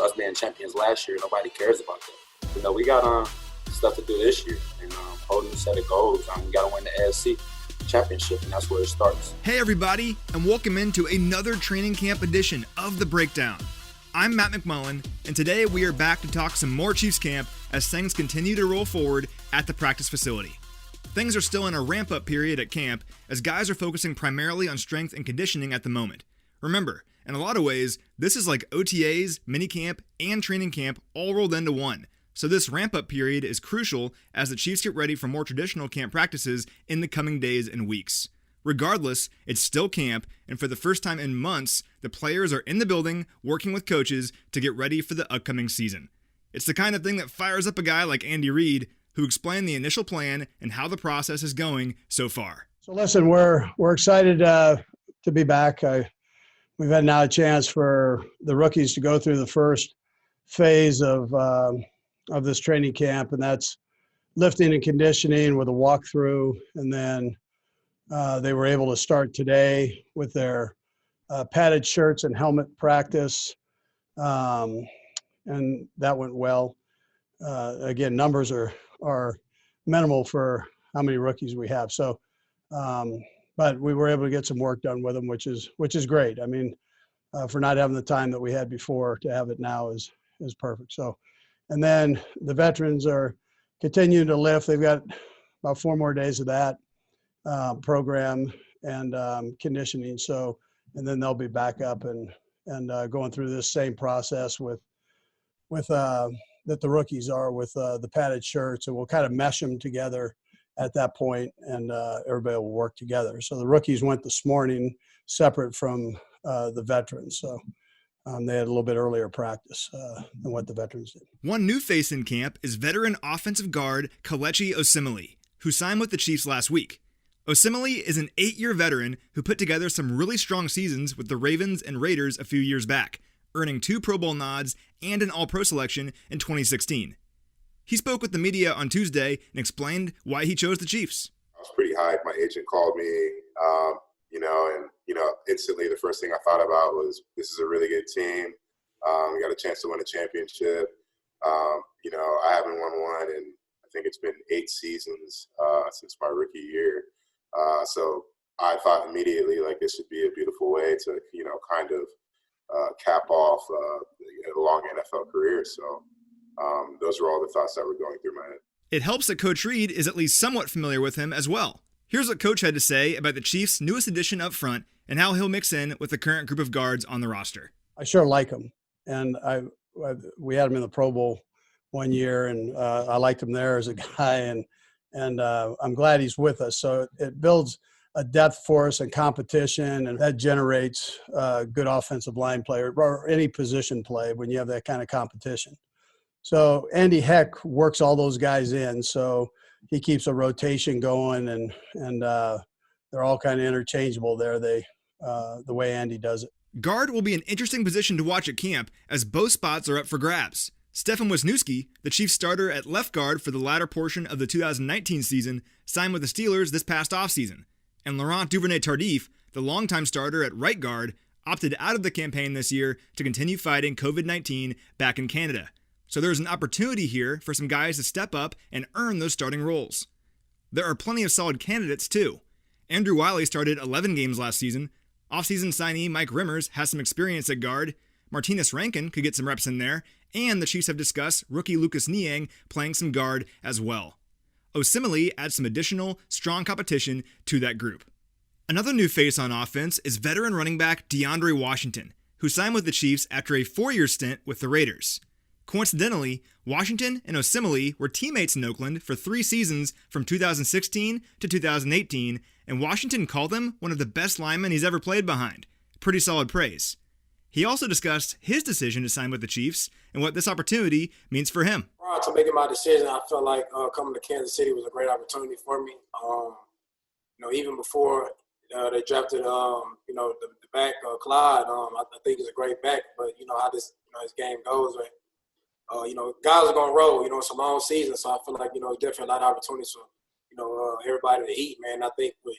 us being champions last year, nobody cares about that. We got stuff to do this year, and whole new set of goals. We got to win the AFC championship, and that's where it starts. Hey everybody, and welcome into another training camp edition of The Breakdown. I'm Matt McMullen, and today we are back to talk some more Chiefs camp as things continue to roll forward at the practice facility. Things are still in a ramp-up period at camp as guys are focusing primarily on strength and conditioning at the moment. Remember, in a lot of ways, this is like OTAs, minicamp, and training camp all rolled into one. So this ramp-up period is crucial as the Chiefs get ready for more traditional camp practices in the coming days and weeks. Regardless, it's still camp, and for the first time in months, the players are in the building working with coaches to get ready for the upcoming season. It's the kind of thing that fires up a guy like Andy Reid, who explained the initial plan and how the process is going so far. So listen, we're excited to be back. We've had now a chance for the rookies to go through the first phase of this training camp, and that's lifting and conditioning with a walkthrough. And then they were able to start today with their padded shirts and helmet practice, and that went well. Again, numbers are minimal for how many rookies we have. So, but we were able to get some work done with them, which is great. I mean, for not having the time that we had before, to have it now is perfect. So. And then the veterans are continuing to lift. They've got about 4 more days of that program and conditioning. So, and then they'll be back up and going through this same process with that the rookies are with the padded shirts, and we'll kind of mesh them together at that point, and everybody will work together. So the rookies went this morning separate from the veterans. So. They had a little bit earlier practice than what the veterans did. One new face in camp is veteran offensive guard Kalechi Osimeli, who signed with the Chiefs last week. Osimeli is an 8-year veteran who put together some really strong seasons with the Ravens and Raiders a few years back, earning 2 Pro Bowl nods and an All-Pro selection in 2016. He spoke with the media on Tuesday and explained why he chose the Chiefs. I was pretty hyped. My agent called me, instantly the first thing I thought about was this is a really good team. We got a chance to win a championship. I haven't won one in, I think it's been 8 seasons since my rookie year. So I thought immediately like this would be a beautiful way to, kind of cap off a long NFL career. So those were all the thoughts that were going through my head. It helps that Coach Reid is at least somewhat familiar with him as well. Here's what Coach had to say about the Chiefs' newest addition up front and how he'll mix in with the current group of guards on the roster. I sure like him, and we had him in the Pro Bowl one year, and I liked him there as a guy, and I'm glad he's with us. So it builds a depth for us and competition, and that generates good offensive line player or any position play when you have that kind of competition. So Andy Heck works all those guys in, so he keeps a rotation going, and they're all kind of interchangeable there. The way Andy does it. Guard will be an interesting position to watch at camp as both spots are up for grabs. Stefan Wisniewski, the Chiefs starter at left guard for the latter portion of the 2019 season, signed with the Steelers this past offseason. And Laurent Duvernay-Tardif, the longtime starter at right guard, opted out of the campaign this year to continue fighting COVID-19 back in Canada. So there's an opportunity here for some guys to step up and earn those starting roles. There are plenty of solid candidates too. Andrew Wiley started 11 games last season. Offseason signee Mike Rimmers has some experience at guard. Martinez Rankin could get some reps in there. And the Chiefs have discussed rookie Lucas Niang playing some guard as well. Osimeli adds some additional strong competition to that group. Another new face on offense is veteran running back Deandre Washington, who signed with the Chiefs after a 4-year stint with the Raiders. Coincidentally, Washington and Osimeli were teammates in Oakland for 3 seasons from 2016 to 2018, and Washington called him one of the best linemen he's ever played behind. Pretty solid praise. He also discussed his decision to sign with the Chiefs and what this opportunity means for him. Prior to making my decision, I felt like coming to Kansas City was a great opportunity for me. Even before they drafted, the back, Clyde, I think he's a great back. But how this game goes, right? Guys are gonna roll. It's a long season, so I feel like definitely a lot of opportunities for everybody to eat. Man, I think with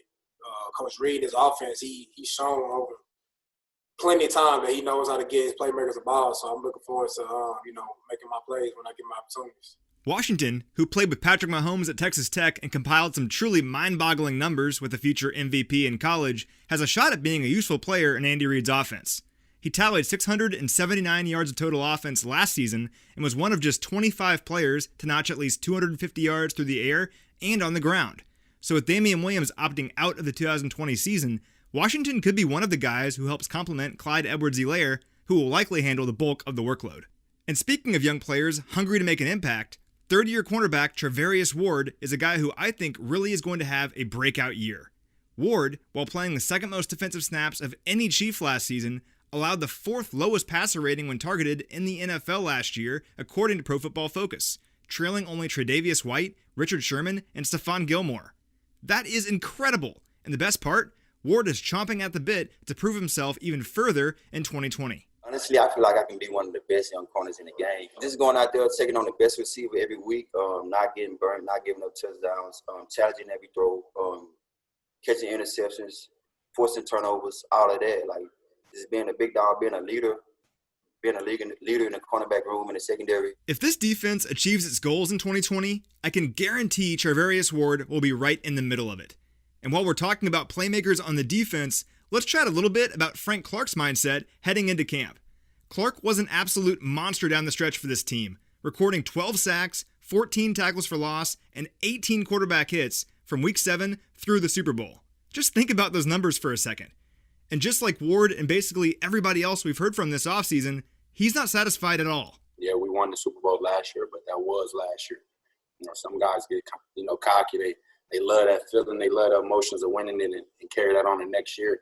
Coach Reid, his offense, he's shown over plenty of time that he knows how to get his playmakers the ball. So I'm looking forward to, making my plays when I get my opportunities. Washington, who played with Patrick Mahomes at Texas Tech and compiled some truly mind-boggling numbers with a future MVP in college, has a shot at being a useful player in Andy Reid's offense. He tallied 679 yards of total offense last season and was one of just 25 players to notch at least 250 yards through the air and on the ground. So with Damian Williams opting out of the 2020 season, Washington could be one of the guys who helps complement Clyde Edwards-Helaire, who will likely handle the bulk of the workload. And speaking of young players hungry to make an impact, third-year cornerback Trevarius Ward is a guy who I think really is going to have a breakout year. Ward, while playing the second most defensive snaps of any Chief last season, allowed the fourth lowest passer rating when targeted in the NFL last year, according to Pro Football Focus, trailing only Tre'Davious White, Richard Sherman, and Stephon Gilmore. That is incredible, and the best part, Ward is chomping at the bit to prove himself even further in 2020. Honestly, I feel like I can be one of the best young corners in the game. Just going out there, taking on the best receiver every week, not getting burnt, not giving up touchdowns, challenging every throw, catching interceptions, forcing turnovers, all of that. Like, just being a big dog, being a leader, being a leader in the cornerback room in the secondary. If this defense achieves its goals in 2020, I can guarantee Trevarius Ward will be right in the middle of it. And while we're talking about playmakers on the defense, let's chat a little bit about Frank Clark's mindset heading into camp. Clark was an absolute monster down the stretch for this team, recording 12 sacks, 14 tackles for loss, and 18 quarterback hits from Week 7 through the Super Bowl. Just think about those numbers for a second. And just like Ward and basically everybody else we've heard from this offseason, he's not satisfied at all. Yeah, we won the Super Bowl last year, but that was last year. Some guys get, cocky. They love that feeling. They love the emotions of winning it and carry that on the next year.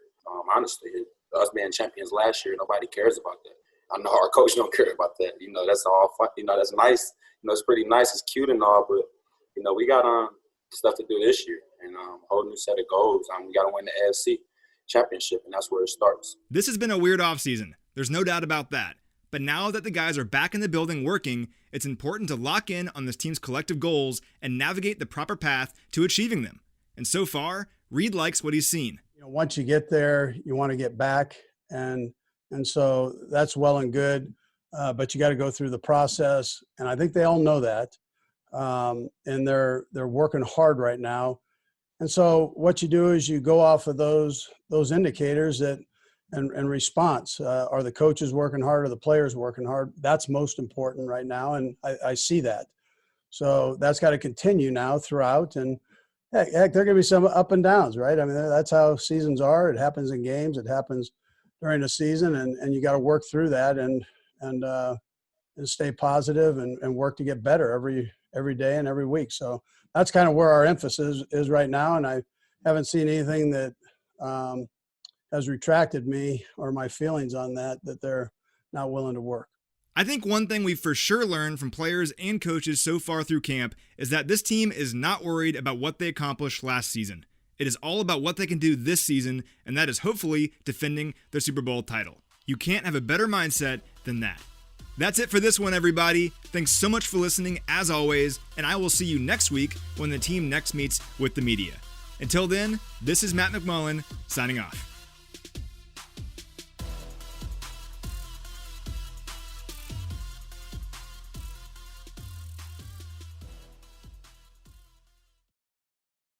Honestly, us being champions last year, nobody cares about that. I know our coach don't care about that. That's all fun. That's nice. It's pretty nice. It's cute and all, but, we got stuff to do this year and a whole new set of goals. We got to win the AFC championship, and that's where it starts. This has been a weird offseason. There's no doubt about that. But now that the guys are back in the building working, it's important to lock in on this team's collective goals and navigate the proper path to achieving them. And so far, Reid likes what he's seen. Once you get there, you want to get back, and so that's well and good. But you got to go through the process, and I think they all know that. And they're working hard right now. And so what you do is you go off of those indicators that and response. Are the coaches working hard? Are the players working hard? That's most important right now, and I see that. So that's got to continue now throughout. And heck, there are going to be some up and downs, right? I mean, that's how seasons are. It happens in games. It happens during the season, and you got to work through that and stay positive and work to get better every day and every week. So that's kind of where our emphasis is right now, and I haven't seen anything that has retracted me or my feelings on that they're not willing to work. I think one thing we've for sure learned from players and coaches so far through camp is that this team is not worried about what they accomplished last season. It is all about what they can do this season, and that is hopefully defending the Super Bowl title. You can't have a better mindset than that. That's it for this one, everybody. Thanks so much for listening, as always, and I will see you next week when the team next meets with the media. Until then, this is Matt McMullen, signing off.